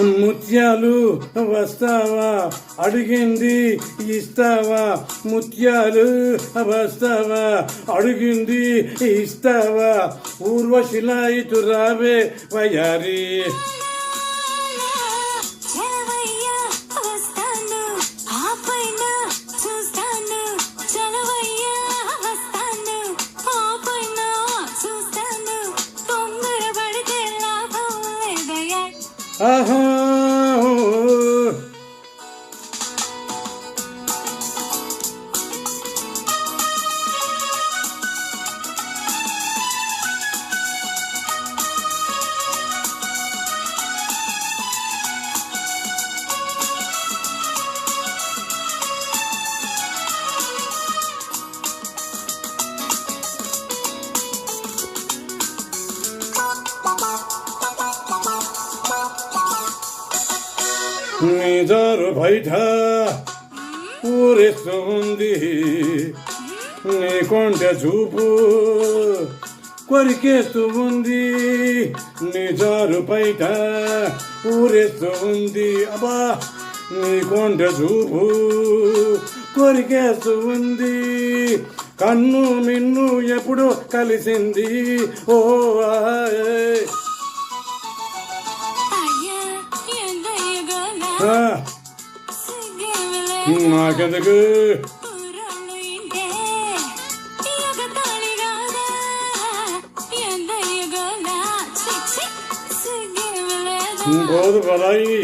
ముత్యాలు వస్తావా అడిగింది ఇస్తావా, ముత్యాలు వస్తావా అడిగింది ఇస్తావా, ఊర్వశిలా ఇటు రావే వయారి. ఆహా నీ దారు బయట ఊరేస్తూ ఉంది, నీ కొంట చూపు కొరికేస్తూ ఉంది, నీ దారు బయట ఊరేస్తూ ఉంది, అబ్బా నీ కొంట చూపు కొరికేస్తూ ఉంది, కన్ను మిన్ను ఎప్పుడు కలిసింది ఓ నాకెందుకు పోదు పరాయి.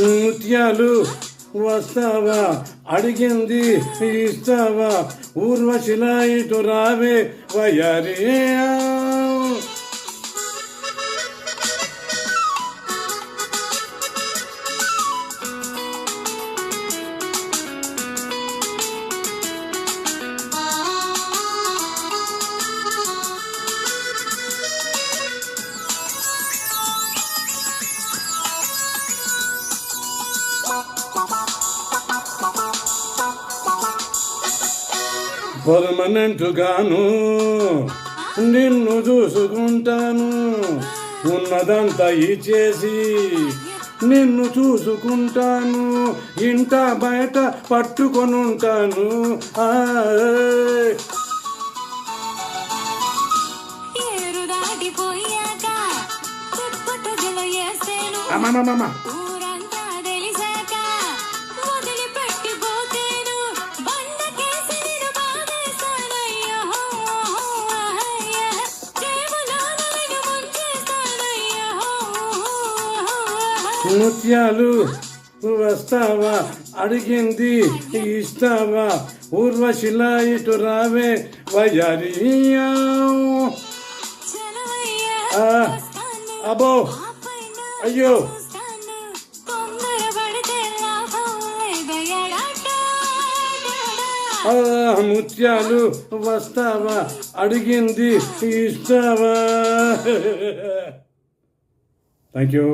ముత్యాలు వస్తావా అడిగింది ఇస్తావా, ఊర్వశిలా ఇటు రావే వయారి. పర్మనెంట్గాను నిన్ను చూసుకుంటాను, ఉన్నదంతా ఇచ్చేసి నిన్ను చూసుకుంటాను, ఇంట బయట పట్టుకొని ఉంటాను. అమ్మమ్మమ్మ ముత్యాలు వస్తావా అడిగింది ఇస్తావా, ఊర్వశిలా ఇటు రావే వయారి. అబ్బో అయ్యో ముత్యాలు వస్తావా అడిగింది ఇస్తావా. Thank you.